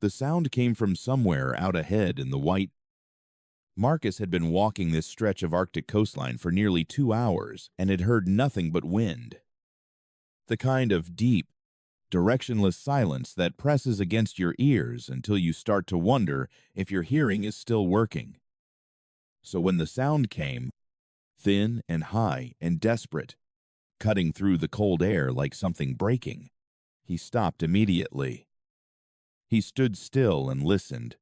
The sound came from somewhere out ahead in the white. Marcus had been walking this stretch of Arctic coastline for nearly 2 hours and had heard nothing but wind. The kind of deep, directionless silence that presses against your ears until you start to wonder if your hearing is still working. So when the sound came, thin and high and desperate, cutting through the cold air like something breaking, he stopped immediately. He stood still and listened.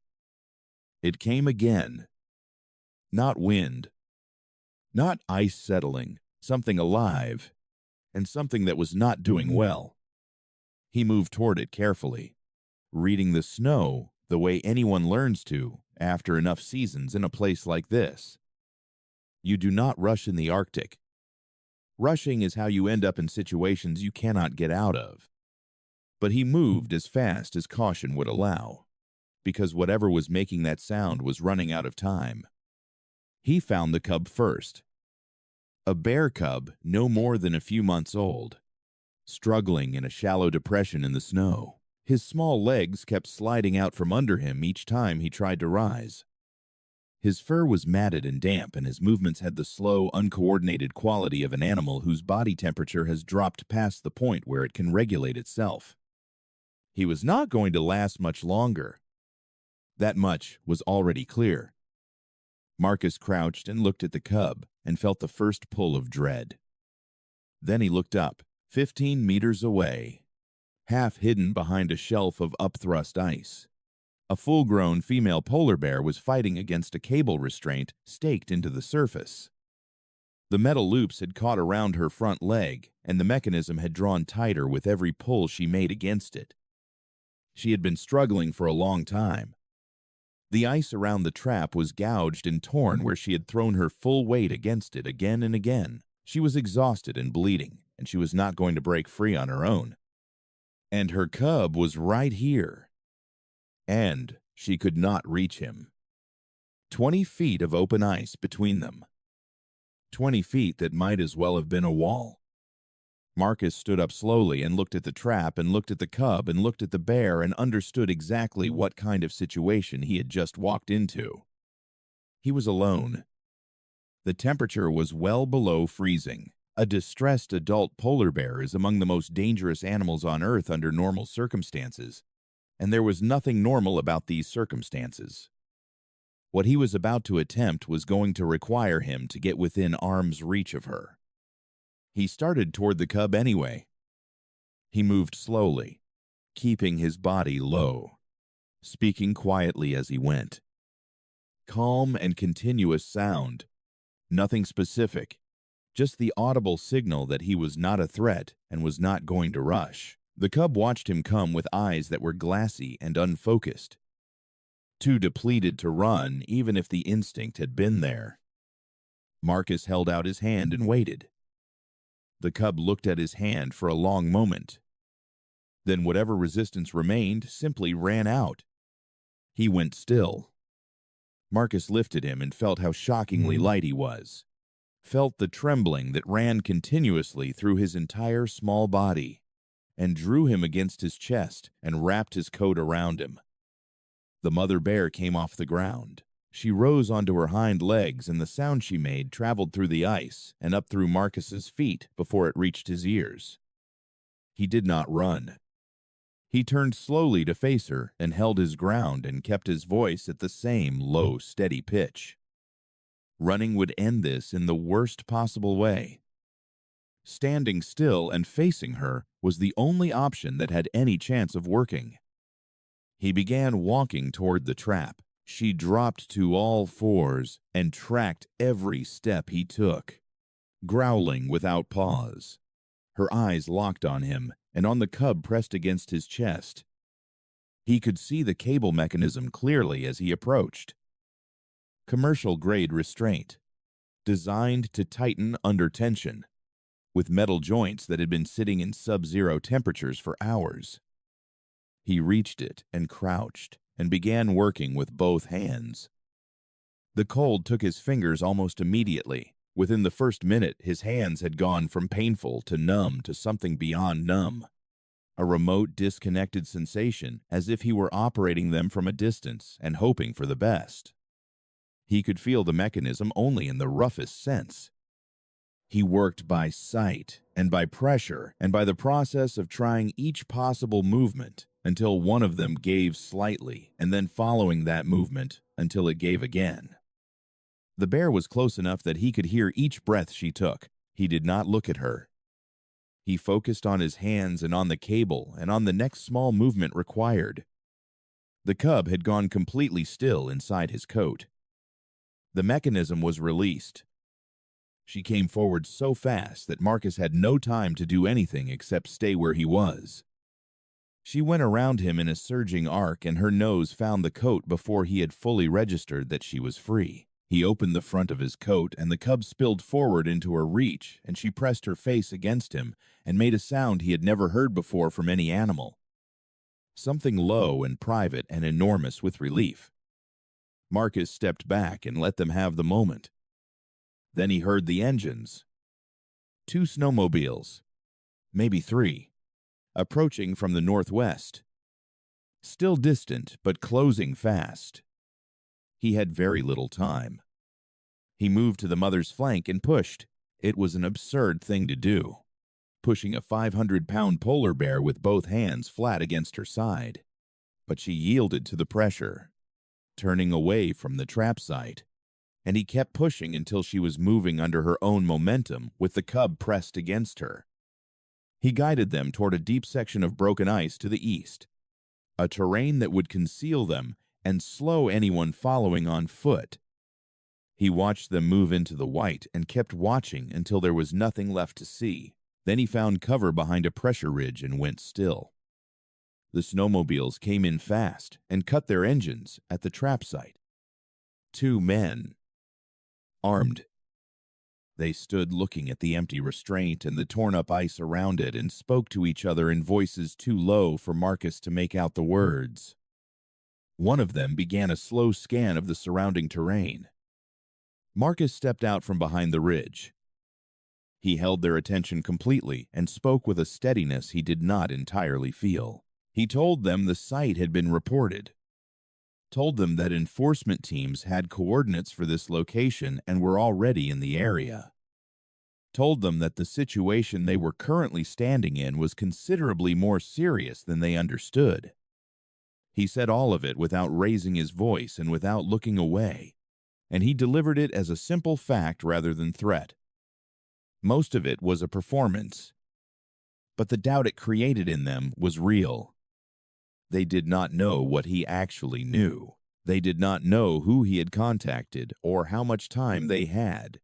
It came again. Not wind, not ice settling, something alive, and something that was not doing well. He moved toward it carefully, reading the snow the way anyone learns to after enough seasons in a place like this. You do not rush in the Arctic. Rushing is how you end up in situations you cannot get out of. But he moved as fast as caution would allow, because whatever was making that sound was running out of time. He found the cub first. A bear cub no more than a few months old, struggling in a shallow depression in the snow. His small legs kept sliding out from under him each time he tried to rise. His fur was matted and damp, and his movements had the slow, uncoordinated quality of an animal whose body temperature has dropped past the point where it can regulate itself. He was not going to last much longer. That much was already clear. Marcus crouched and looked at the cub and felt the first pull of dread. Then he looked up, 15 meters away, half hidden behind a shelf of upthrust ice. A full-grown female polar bear was fighting against a cable restraint staked into the surface. The metal loops had caught around her front leg, and the mechanism had drawn tighter with every pull she made against it. She had been struggling for a long time. The ice around the trap was gouged and torn where she had thrown her full weight against it again and again. She was exhausted and bleeding, and she was not going to break free on her own. And her cub was right here. And she could not reach him. 20 feet of open ice between them. 20 feet that might as well have been a wall. Marcus stood up slowly and looked at the trap and looked at the cub and looked at the bear and understood exactly what kind of situation he had just walked into. He was alone. The temperature was well below freezing. A distressed adult polar bear is among the most dangerous animals on Earth under normal circumstances, and there was nothing normal about these circumstances. What he was about to attempt was going to require him to get within arm's reach of her. He started toward the cub anyway. He moved slowly, keeping his body low, speaking quietly as he went. Calm and continuous sound, nothing specific, just the audible signal that he was not a threat and was not going to rush. The cub watched him come with eyes that were glassy and unfocused, too depleted to run even if the instinct had been there. Marcus held out his hand and waited. The cub looked at his hand for a long moment. Then whatever resistance remained simply ran out. He went still. Marcus lifted him and felt how shockingly light he was. Felt the trembling that ran continuously through his entire small body, and drew him against his chest and wrapped his coat around him. The mother bear came off the ground. She rose onto her hind legs, and the sound she made traveled through the ice and up through Marcus's feet before it reached his ears. He did not run. He turned slowly to face her and held his ground and kept his voice at the same low, steady pitch. Running would end this in the worst possible way. Standing still and facing her was the only option that had any chance of working. He began walking toward the trap. She dropped to all fours and tracked every step he took, growling without pause. Her eyes locked on him and on the cub pressed against his chest. He could see the cable mechanism clearly as he approached. Commercial-grade restraint, designed to tighten under tension, with metal joints that had been sitting in sub-zero temperatures for hours. He reached it and crouched and began working with both hands. The cold took his fingers almost immediately. Within the first minute, his hands had gone from painful to numb to something beyond numb. a remote, disconnected sensation, as if he were operating them from a distance and hoping for the best. He could feel the mechanism only in the roughest sense. He worked by sight and by pressure and by the process of trying each possible movement until one of them gave slightly, and then following that movement until it gave again. The bear was close enough that he could hear each breath she took. He did not look at her. He focused on his hands and on the cable and on the next small movement required. The cub had gone completely still inside his coat. The mechanism was released. She came forward so fast that Marcus had no time to do anything except stay where he was. She went around him in a surging arc, and her nose found the coat before he had fully registered that she was free. He opened the front of his coat, and the cub spilled forward into her reach, and she pressed her face against him and made a sound he had never heard before from any animal. Something low and private and enormous with relief. Marcus stepped back and let them have the moment. Then he heard the engines. 2 snowmobiles, maybe 3, approaching from the northwest. Still distant, but closing fast. He had very little time. He moved to the mother's flank and pushed. It was an absurd thing to do, pushing a 500-pound polar bear with both hands flat against her side. But she yielded to the pressure, turning away from the trap site, and he kept pushing until she was moving under her own momentum with the cub pressed against her. He guided them toward a deep section of broken ice to the east, a terrain that would conceal them and slow anyone following on foot. He watched them move into the white and kept watching until there was nothing left to see. Then he found cover behind a pressure ridge and went still. The snowmobiles came in fast and cut their engines at the trap site. 2 men, armed. They stood looking at the empty restraint and the torn-up ice around it and spoke to each other in voices too low for Marcus to make out the words. One of them began a slow scan of the surrounding terrain. Marcus stepped out from behind the ridge. He held their attention completely and spoke with a steadiness he did not entirely feel. He told them the site had been reported, told them that enforcement teams had coordinates for this location and were already in the area, told them that the situation they were currently standing in was considerably more serious than they understood. He said all of it without raising his voice and without looking away, and he delivered it as a simple fact rather than threat. Most of it was a performance, but the doubt it created in them was real. They did not know what he actually knew. They did not know who he had contacted or how much time they had.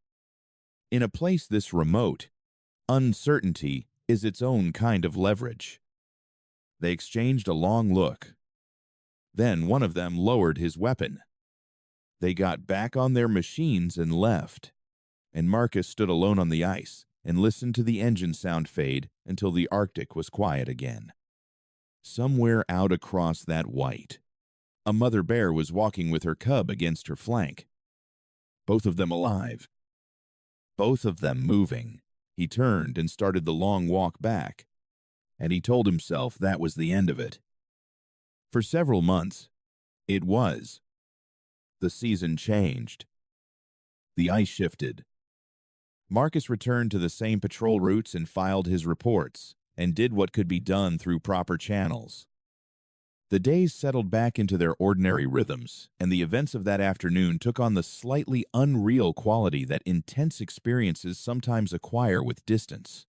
In a place this remote, uncertainty is its own kind of leverage. They exchanged a long look. Then one of them lowered his weapon. They got back on their machines and left, and Marcus stood alone on the ice and listened to the engine sound fade until the Arctic was quiet again. Somewhere out across that white, a mother bear was walking with her cub against her flank. Both of them alive. Both of them moving. He turned and started the long walk back, and he told himself that was the end of it. For several months, it was. The season changed. The ice shifted. Marcus returned to the same patrol routes and filed his reports, and did what could be done through proper channels. The days settled back into their ordinary rhythms, and the events of that afternoon took on the slightly unreal quality that intense experiences sometimes acquire with distance.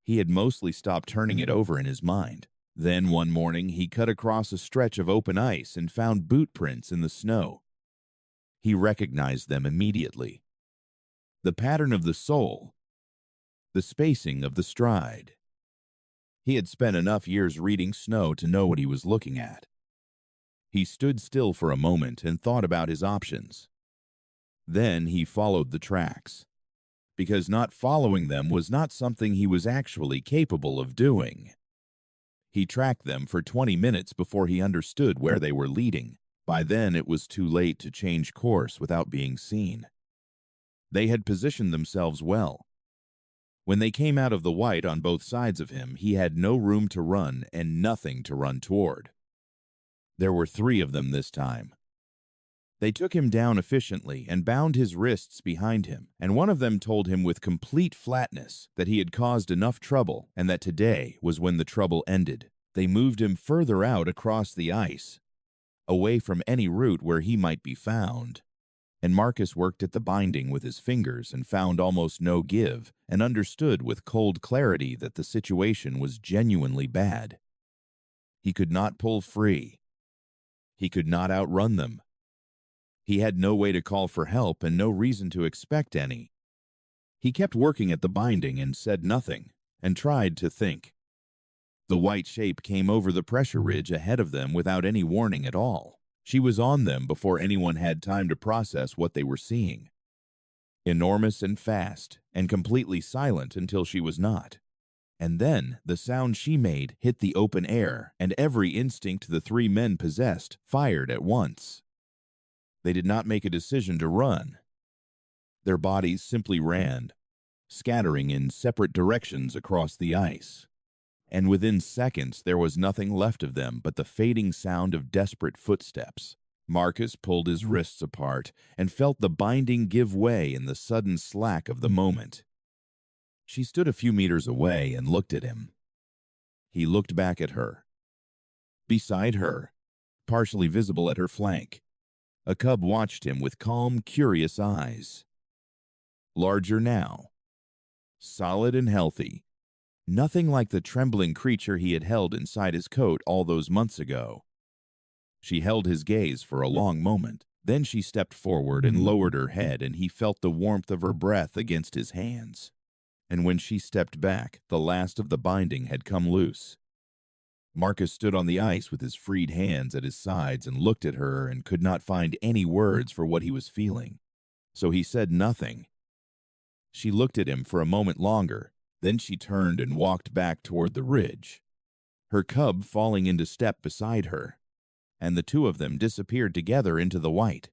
He had mostly stopped turning it over in his mind. Then one morning he cut across a stretch of open ice and found boot prints in the snow. He recognized them immediately. The pattern of the sole, the spacing of the stride. He had spent enough years reading snow to know what he was looking at. He stood still for a moment and thought about his options. Then he followed the tracks, because not following them was not something he was actually capable of doing. He tracked them for 20 minutes before he understood where they were leading. By then it was too late to change course without being seen. They had positioned themselves well. When they came out of the white on both sides of him, he had no room to run and nothing to run toward. There were 3 of them this time. They took him down efficiently and bound his wrists behind him, and one of them told him with complete flatness that he had caused enough trouble and that today was when the trouble ended. They moved him further out across the ice, away from any route where he might be found. And Marcus worked at the binding with his fingers and found almost no give, and understood with cold clarity that the situation was genuinely bad. He could not pull free. He could not outrun them. He had no way to call for help and no reason to expect any. He kept working at the binding and said nothing, and tried to think. The white shape came over the pressure ridge ahead of them without any warning at all. She was on them before anyone had time to process what they were seeing. Enormous and fast, and completely silent until she was not. And then the sound she made hit the open air, and every instinct the 3 men possessed fired at once. They did not make a decision to run. Their bodies simply ran, scattering in separate directions across the ice. And within seconds there was nothing left of them but the fading sound of desperate footsteps. Marcus pulled his wrists apart and felt the binding give way in the sudden slack of the moment. She stood a few meters away and looked at him. He looked back at her. Beside her, partially visible at her flank, a cub watched him with calm, curious eyes. Larger now, solid and healthy. Nothing like the trembling creature he had held inside his coat all those months ago. She held his gaze for a long moment. Then she stepped forward and lowered her head, and he felt the warmth of her breath against his hands. And when she stepped back, the last of the binding had come loose. Marcus stood on the ice with his freed hands at his sides and looked at her and could not find any words for what he was feeling. So he said nothing. She looked at him for a moment longer. Then she turned and walked back toward the ridge, her cub falling into step beside her, and the 2 of them disappeared together into the white.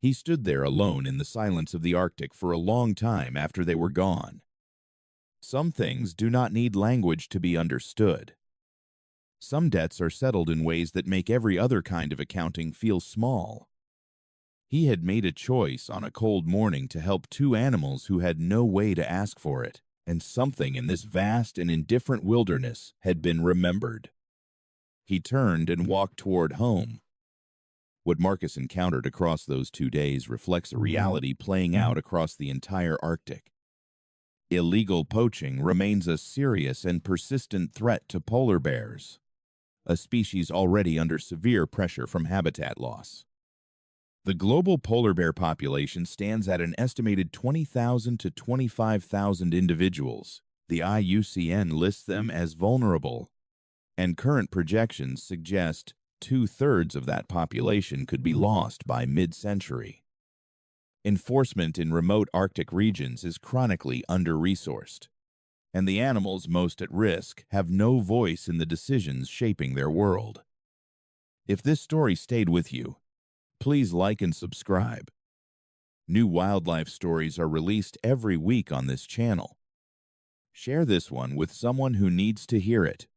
He stood there alone in the silence of the Arctic for a long time after they were gone. Some things do not need language to be understood. Some debts are settled in ways that make every other kind of accounting feel small. He had made a choice on a cold morning to help 2 animals who had no way to ask for it. And something in this vast and indifferent wilderness had been remembered. He turned and walked toward home. What Marcus encountered across those 2 days reflects a reality playing out across the entire Arctic. Illegal poaching remains a serious and persistent threat to polar bears, a species already under severe pressure from habitat loss. The global polar bear population stands at an estimated 20,000 to 25,000 individuals. The IUCN lists them as vulnerable, and current projections suggest 2/3 of that population could be lost by mid-century. Enforcement in remote Arctic regions is chronically under-resourced, and the animals most at risk have no voice in the decisions shaping their world. If this story stayed with you, please like and subscribe. New wildlife stories are released every week on this channel. Share this one with someone who needs to hear it.